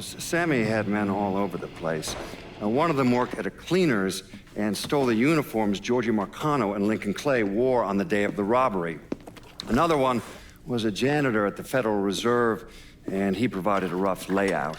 Well, Sammy had men all over the place. One of them worked at a cleaner's and stole the uniforms Georgie Marcano and Lincoln Clay wore on the day of the robbery. Another one was a janitor at the Federal Reserve, and he provided a rough layout.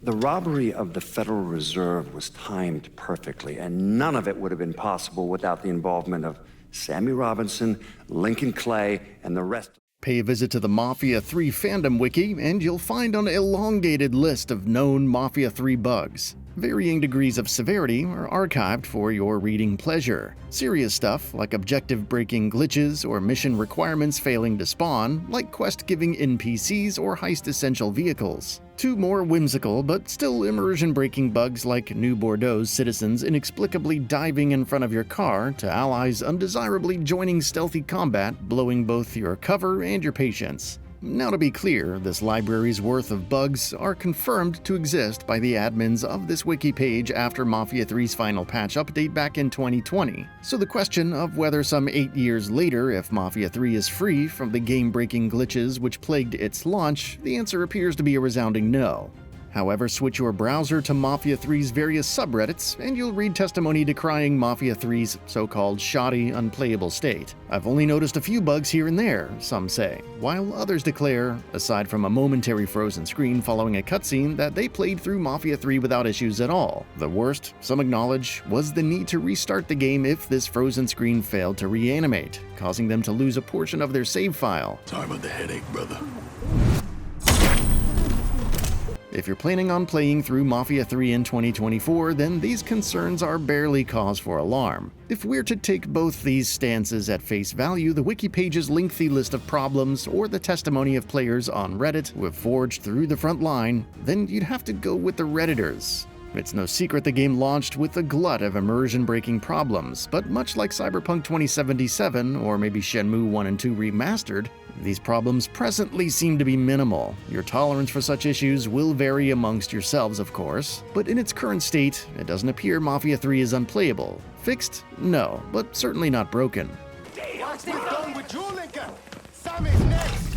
The robbery of the Federal Reserve was timed perfectly, and none of it would have been possible without the involvement of Sammy Robinson, Lincoln Clay, and the rest. Pay a visit to the Mafia III fandom wiki, and you'll find an elongated list of known Mafia III bugs. Varying degrees of severity are archived for your reading pleasure. Serious stuff, like objective-breaking glitches or mission requirements failing to spawn, like quest-giving NPCs or heist-essential vehicles. To more whimsical but still immersion-breaking bugs like New Bordeaux's citizens inexplicably diving in front of your car to allies undesirably joining stealthy combat, blowing both your cover and your patience. Now, to be clear, this library's worth of bugs are confirmed to exist by the admins of this wiki page after Mafia III's final patch update back in 2020. So the question of whether some 8 years later if Mafia III is free from the game-breaking glitches which plagued its launch, the answer appears to be a resounding no. However, switch your browser to Mafia III's various subreddits, and you'll read testimony decrying Mafia III's so-called shoddy, unplayable state. I've only noticed a few bugs here and there, some say, while others declare, aside from a momentary frozen screen following a cutscene, that they played through Mafia III without issues at all. The worst, some acknowledge, was the need to restart the game if this frozen screen failed to reanimate, causing them to lose a portion of their save file. Sorry about the headache, brother. If you're planning on playing through Mafia III in 2024, then these concerns are barely cause for alarm. If we're to take both these stances at face value, the wiki page's lengthy list of problems, or the testimony of players on Reddit who have forged through the front line, then you'd have to go with the Redditors. It's no secret the game launched with a glut of immersion-breaking problems, but much like Cyberpunk 2077, or maybe Shenmue 1 and 2 Remastered, these problems presently seem to be minimal. Your tolerance for such issues will vary amongst yourselves, of course, but in its current state, it doesn't appear Mafia III is unplayable. Fixed? No, but certainly not broken. What's done with you, Lincoln? Sammy's next!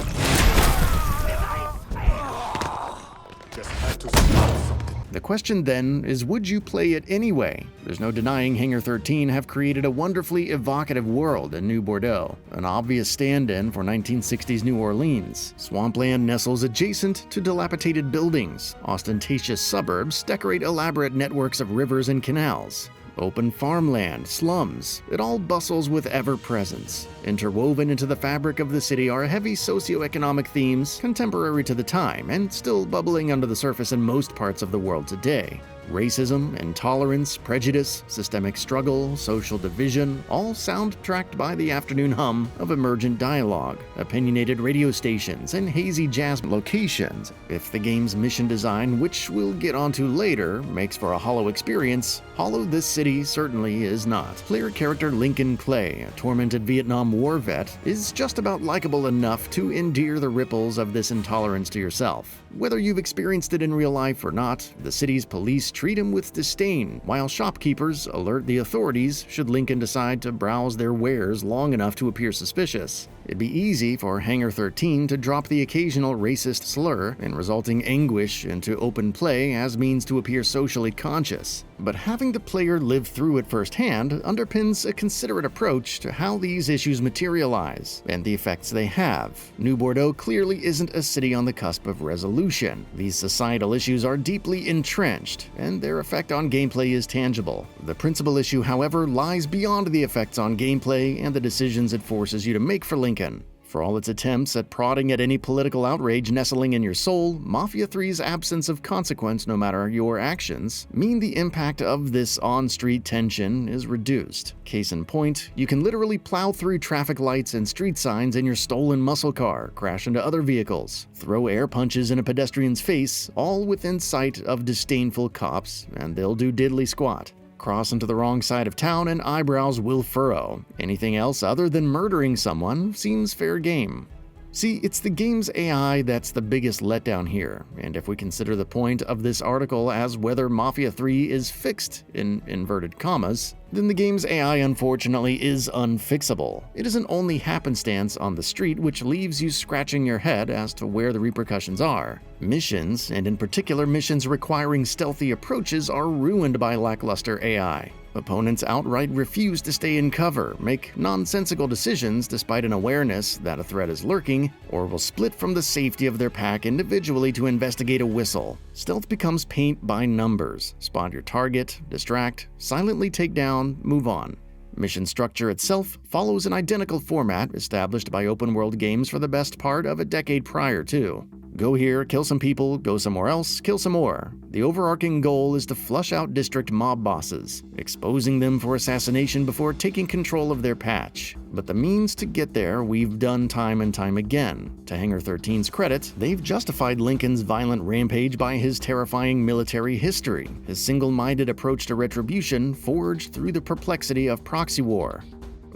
Just had to stop something. The question then is, would you play it anyway? There's no denying Hangar 13 have created a wonderfully evocative world in New Bordeaux, an obvious stand-in for 1960s New Orleans. Swampland nestles adjacent to dilapidated buildings. Ostentatious suburbs decorate elaborate networks of rivers and canals. Open farmland, slums, it all bustles with ever-presence. Interwoven into the fabric of the city are heavy socioeconomic themes contemporary to the time and still bubbling under the surface in most parts of the world today. Racism, intolerance, prejudice, systemic struggle, social division, all soundtracked by the afternoon hum of emergent dialogue, opinionated radio stations, and hazy jazz locations. If the game's mission design, which we'll get onto later, makes for a hollow experience, hollow this city certainly is not. Player character Lincoln Clay, a tormented Vietnam War vet, is just about likable enough to endear the ripples of this intolerance to yourself. Whether you've experienced it in real life or not, the city's police treat him with disdain, while shopkeepers alert the authorities should Lincoln decide to browse their wares long enough to appear suspicious. It'd be easy for Hangar 13 to drop the occasional racist slur and resulting anguish into open play as means to appear socially conscious. But having the player live through it firsthand underpins a considerate approach to how these issues materialize and the effects they have. New Bordeaux clearly isn't a city on the cusp of resolution. These societal issues are deeply entrenched, and their effect on gameplay is tangible. The principal issue, however, lies beyond the effects on gameplay and the decisions it forces you to make for Lincoln. For all its attempts at prodding at any political outrage nestling in your soul, Mafia III's absence of consequence, no matter your actions, mean the impact of this on-street tension is reduced. Case in point, you can literally plow through traffic lights and street signs in your stolen muscle car, crash into other vehicles, throw air punches in a pedestrian's face, all within sight of disdainful cops, and they'll do diddly squat. Cross into the wrong side of town and eyebrows will furrow. Anything else other than murdering someone seems fair game. See, it's the game's AI that's the biggest letdown here, and if we consider the point of this article as whether Mafia III is fixed, in inverted commas, then the game's AI unfortunately is unfixable. It isn't only happenstance on the street which leaves you scratching your head as to where the repercussions are. Missions, and in particular missions requiring stealthy approaches, are ruined by lackluster AI. Opponents outright refuse to stay in cover, make nonsensical decisions despite an awareness that a threat is lurking, or will split from the safety of their pack individually to investigate a whistle. Stealth becomes paint by numbers. Spot your target, distract, silently take down, move on. Mission structure itself follows an identical format established by open-world games for the best part of a decade prior to. Go here, kill some people, go somewhere else, kill some more. The overarching goal is to flush out district mob bosses, exposing them for assassination before taking control of their patch. But the means to get there we've done time and time again. To Hangar 13's credit, they've justified Lincoln's violent rampage by his terrifying military history, his single-minded approach to retribution forged through the perplexity of proxy war.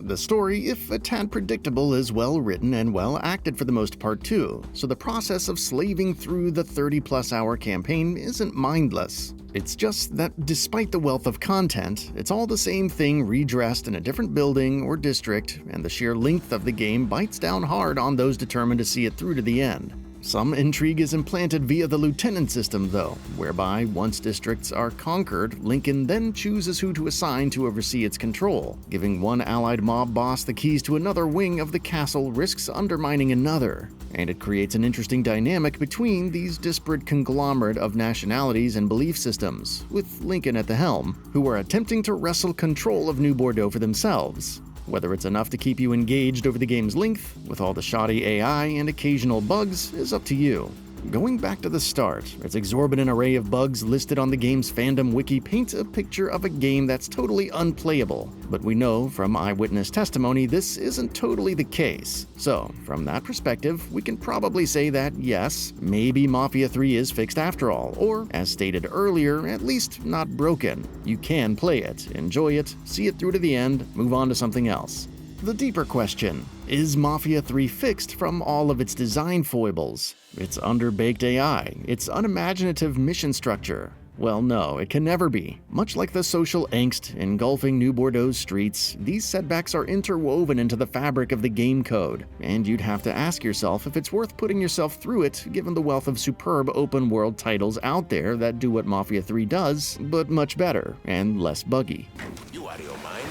The story, if a tad predictable, is well written and well acted for the most part too, so the process of slaving through the 30-plus hour campaign isn't mindless. It's just that despite the wealth of content, it's all the same thing redressed in a different building or district, and the sheer length of the game bites down hard on those determined to see it through to the end. Some intrigue is implanted via the lieutenant system, though, whereby once districts are conquered, Lincoln then chooses who to assign to oversee its control. Giving one allied mob boss the keys to another wing of the castle risks undermining another, and it creates an interesting dynamic between these disparate conglomerate of nationalities and belief systems, with Lincoln at the helm, who are attempting to wrestle control of New Bordeaux for themselves. Whether it's enough to keep you engaged over the game's length, with all the shoddy AI and occasional bugs, is up to you. Going back to the start, its exorbitant array of bugs listed on the game's fandom wiki paints a picture of a game that's totally unplayable, but we know from eyewitness testimony this isn't totally the case. So, from that perspective, we can probably say that yes, maybe Mafia III is fixed after all, or, as stated earlier, at least not broken. You can play it, enjoy it, see it through to the end, move on to something else. The deeper question: is Mafia III fixed from all of its design foibles? Its underbaked AI? Its unimaginative mission structure? Well, no, it can never be. Much like the social angst engulfing New Bordeaux's streets, these setbacks are interwoven into the fabric of the game code, and you'd have to ask yourself if it's worth putting yourself through it given the wealth of superb open-world titles out there that do what Mafia III does, but much better and less buggy. You out of your mind?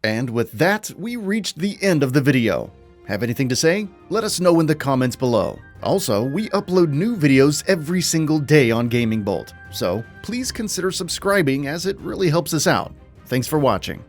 And with that, we reached the end of the video. Have anything to say? Let us know in the comments below. Also, we upload new videos every single day on GamingBolt, so please consider subscribing as it really helps us out. Thanks for watching.